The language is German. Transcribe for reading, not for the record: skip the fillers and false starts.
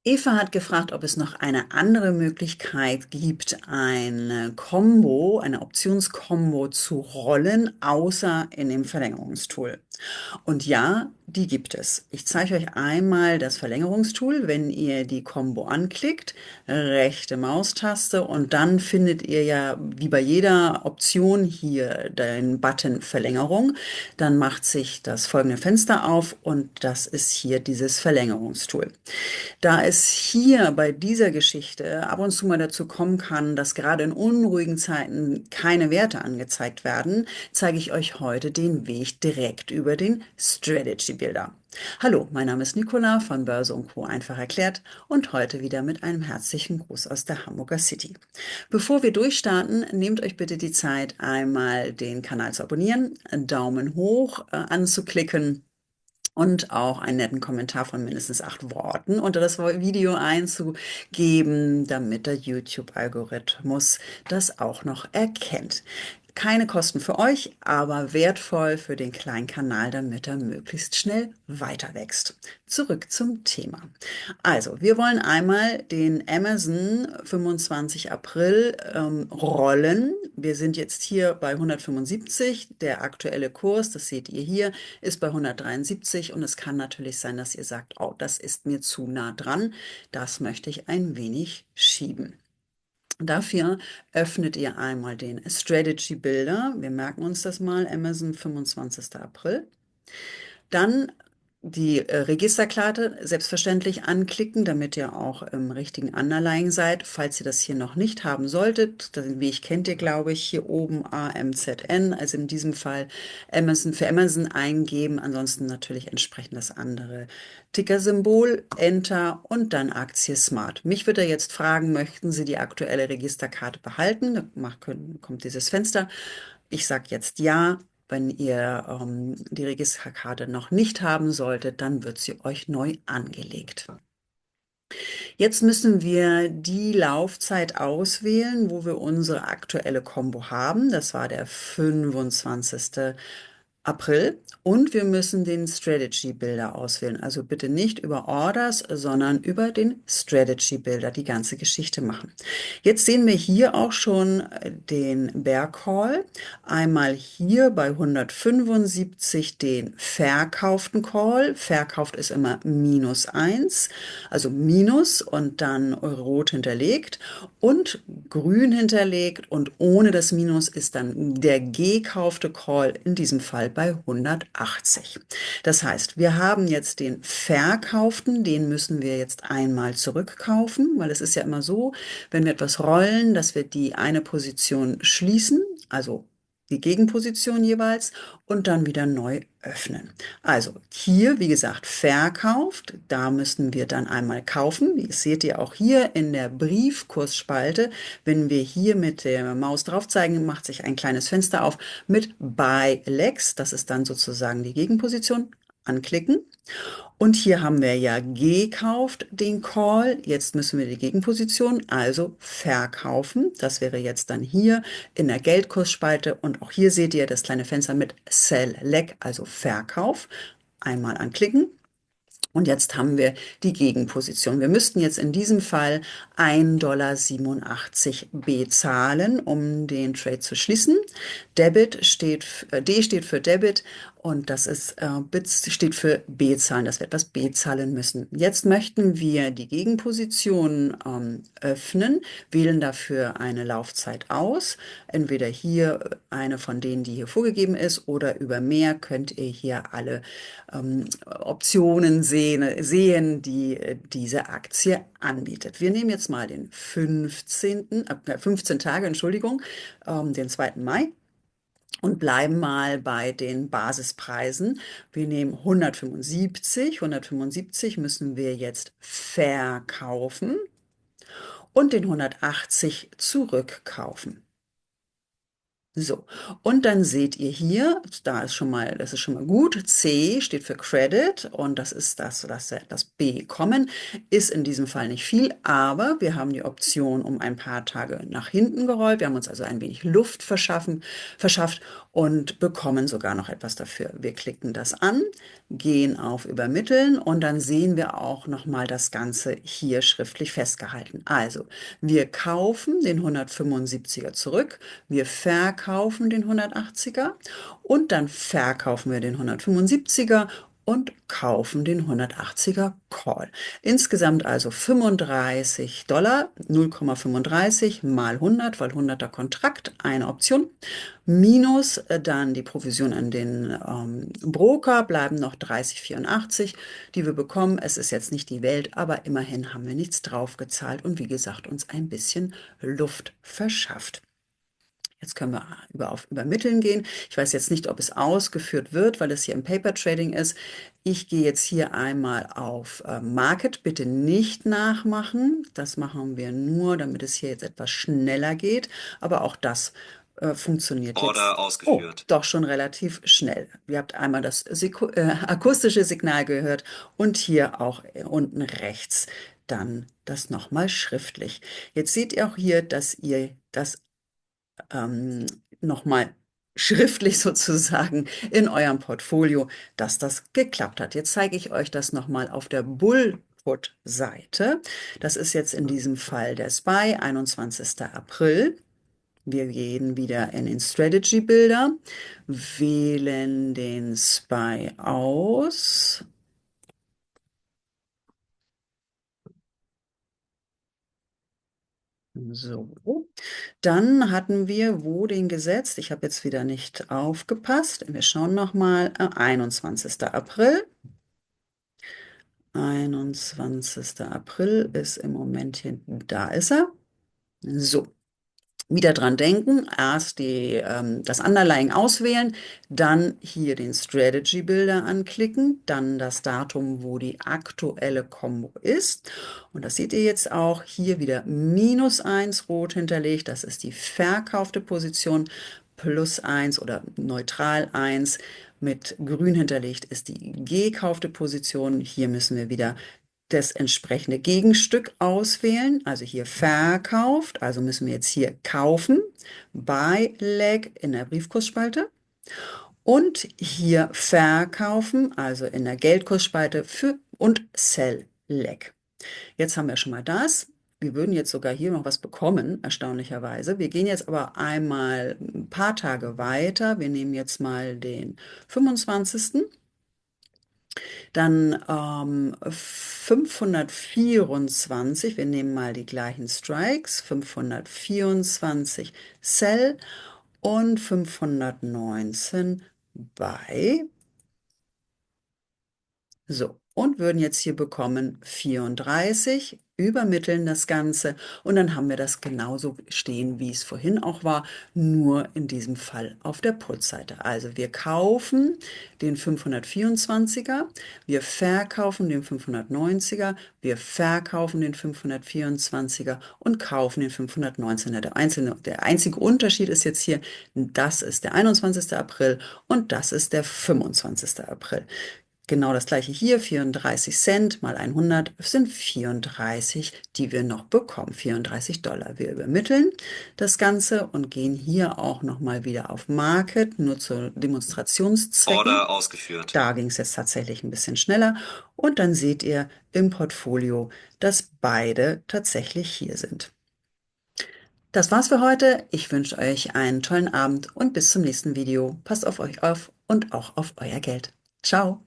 Eva hat gefragt, ob es noch eine andere Möglichkeit gibt, eine Combo, eine Optionskombo zu rollen, außer in dem Verlängerungstool. Und ja, die gibt es. Ich zeige euch einmal das Verlängerungstool, wenn ihr die Combo anklickt, rechte Maustaste und dann findet ihr ja wie bei jeder Option hier den Button Verlängerung. Dann macht sich das folgende Fenster auf und das ist hier dieses Verlängerungstool. Da es hier bei dieser Geschichte ab und zu mal dazu kommen kann, dass gerade in unruhigen Zeiten keine Werte angezeigt werden, zeige ich euch heute den Weg direkt über den Strategy Builder. Hallo, mein Name ist Nicola von Börse und Co. einfach erklärt und heute wieder mit einem herzlichen Gruß aus der Hamburger City. Bevor wir durchstarten, nehmt euch bitte die Zeit, einmal den Kanal zu abonnieren, einen Daumen hoch anzuklicken und auch einen netten Kommentar von mindestens 8 Worten unter das Video einzugeben, damit der YouTube-Algorithmus das auch noch erkennt. Keine Kosten für euch, aber wertvoll für den kleinen Kanal, damit er möglichst schnell weiter wächst. Zurück zum Thema. Also, wir wollen einmal den Amazon 25 April rollen. Wir sind jetzt hier bei 175. Der aktuelle Kurs, das seht ihr hier, ist bei 173 und es kann natürlich sein, dass ihr sagt, oh, das ist mir zu nah dran. Das möchte ich ein wenig schieben. Dafür öffnet ihr einmal den Strategy Builder. Wir merken uns das mal, Amazon 25. April. Dann die Registerkarte selbstverständlich anklicken, damit ihr auch im richtigen Underlying seid. Falls ihr das hier noch nicht haben solltet, den Weg kennt ihr, glaube ich, hier oben AMZN, also in diesem Fall Amazon für Amazon eingeben, ansonsten natürlich entsprechend das andere Tickersymbol, Enter und dann Aktie Smart. Mich würde er jetzt fragen, möchten Sie die aktuelle Registerkarte behalten? Kommt dieses Fenster. Ich sage jetzt ja. Wenn ihr die Registerkarte noch nicht haben solltet, dann wird sie euch neu angelegt. Jetzt müssen wir die Laufzeit auswählen, wo wir unsere aktuelle Combo haben. Das war der 25. April. Und wir müssen den Strategy Builder auswählen. Also bitte nicht über Orders, sondern über den Strategy Builder die ganze Geschichte machen. Jetzt sehen wir hier auch schon den Bear Call. Einmal hier bei 175 den verkauften Call. Verkauft ist immer -1, also Minus und dann rot hinterlegt und grün hinterlegt und ohne das Minus ist dann der gekaufte Call in diesem Fall bei 180. Das heißt, wir haben jetzt den verkauften, den müssen wir jetzt einmal zurückkaufen, weil es ist ja immer so, wenn wir etwas rollen, dass wir die eine Position schließen, also die Gegenposition jeweils und dann wieder neu öffnen. Also hier, wie gesagt, verkauft. Da müssen wir dann einmal kaufen. Das seht ihr auch hier in der Briefkursspalte. Wenn wir hier mit der Maus drauf zeigen, macht sich ein kleines Fenster auf mit Buy Lex. Das ist dann sozusagen die Gegenposition. Anklicken. Und hier haben wir ja gekauft den Call. Jetzt müssen wir die Gegenposition, also verkaufen. Das wäre jetzt dann hier in der Geldkursspalte. Und auch hier seht ihr das kleine Fenster mit Sell Leg, also Verkauf. Einmal anklicken. Und jetzt haben wir die Gegenposition. Wir müssten jetzt in diesem Fall 1,87 $ bezahlen, um den Trade zu schließen. D steht für Debit und das ist Bit steht für bezahlen, dass wir etwas bezahlen müssen. Jetzt möchten wir die Gegenposition öffnen, wählen dafür eine Laufzeit aus. Entweder hier eine von denen, die hier vorgegeben ist, oder über mehr könnt ihr hier alle Optionen sehen, die diese Aktie anbietet. Wir nehmen jetzt mal den 15 Tage, Entschuldigung, den 2. Mai. Und bleiben mal bei den Basispreisen. Wir nehmen 175. 175 müssen wir jetzt verkaufen und den 180 zurückkaufen. So, und dann seht ihr hier, das ist schon mal gut. C steht für Credit und das ist das Bekommen. Ist in diesem Fall nicht viel, aber wir haben die Option um ein paar Tage nach hinten gerollt. Wir haben uns also ein wenig Luft verschafft und bekommen sogar noch etwas dafür. Wir klicken das an, gehen auf Übermitteln und dann sehen wir auch nochmal das Ganze hier schriftlich festgehalten. Also, wir kaufen den 175er zurück, wir verkaufen den 180er und dann verkaufen wir den 175er und kaufen den 180er Call. Insgesamt also $35, 0,35 mal 100, weil 100er Kontrakt, eine Option, minus dann die Provision an den Broker, bleiben noch 30,84, die wir bekommen. Es ist jetzt nicht die Welt, aber immerhin haben wir nichts draufgezahlt und wie gesagt uns ein bisschen Luft verschafft. Jetzt können wir auf Übermitteln gehen. Ich weiß jetzt nicht, ob es ausgeführt wird, weil es hier im Paper Trading ist. Ich gehe jetzt hier einmal auf Market. Bitte nicht nachmachen. Das machen wir nur, damit es hier jetzt etwas schneller geht. Aber auch das funktioniert jetzt. Order ausgeführt. Doch schon relativ schnell. Ihr habt einmal das akustische Signal gehört und hier auch unten rechts dann das nochmal schriftlich. Jetzt seht ihr auch hier, dass ihr das ähm, nochmal schriftlich sozusagen in eurem Portfolio, dass das geklappt hat. Jetzt zeige ich euch das nochmal auf der Bullput-Seite. Das ist jetzt in diesem Fall der SPY, 21. April. Wir gehen wieder in den Strategy Builder, wählen den SPY aus. So, dann hatten wir wo den gesetzt? Ich habe jetzt wieder nicht aufgepasst. Wir schauen nochmal. 21. April. 21. April ist im Moment hinten. Da ist er. So, wieder dran denken, erst das Underlying auswählen, dann hier den Strategy Builder anklicken, dann das Datum, wo die aktuelle Combo ist. Und das seht ihr jetzt auch hier wieder -1 rot hinterlegt, das ist die verkaufte Position, +1 oder neutral 1 mit grün hinterlegt ist die gekaufte Position. Hier müssen wir wieder das entsprechende Gegenstück auswählen, also hier verkauft, also müssen wir jetzt hier kaufen, Buy Leg in der Briefkursspalte und hier verkaufen, also in der Geldkursspalte für und Sell Leg. Jetzt haben wir schon mal das. Wir würden jetzt sogar hier noch was bekommen, erstaunlicherweise. Wir gehen jetzt aber einmal ein paar Tage weiter. Wir nehmen jetzt mal den 25. Dann 524, wir nehmen mal die gleichen Strikes, 524 Sell und 519 Buy. So, und würden jetzt hier bekommen 34, übermitteln das Ganze und dann haben wir das genauso stehen, wie es vorhin auch war, nur in diesem Fall auf der Put-Seite. Also wir kaufen den 524er, wir verkaufen den 590er, wir verkaufen den 524er und kaufen den 519er. Der einzige Unterschied ist jetzt hier, das ist der 21. April und das ist der 25. April. Genau das gleiche hier, 34 Cent mal 100 sind 34, die wir noch bekommen, $34. Wir übermitteln das Ganze und gehen hier auch nochmal wieder auf Market, nur zu Demonstrationszwecken. Order ausgeführt. Da ging es jetzt tatsächlich ein bisschen schneller und dann seht ihr im Portfolio, dass beide tatsächlich hier sind. Das war's für heute. Ich wünsche euch einen tollen Abend und bis zum nächsten Video. Passt auf euch auf und auch auf euer Geld. Ciao.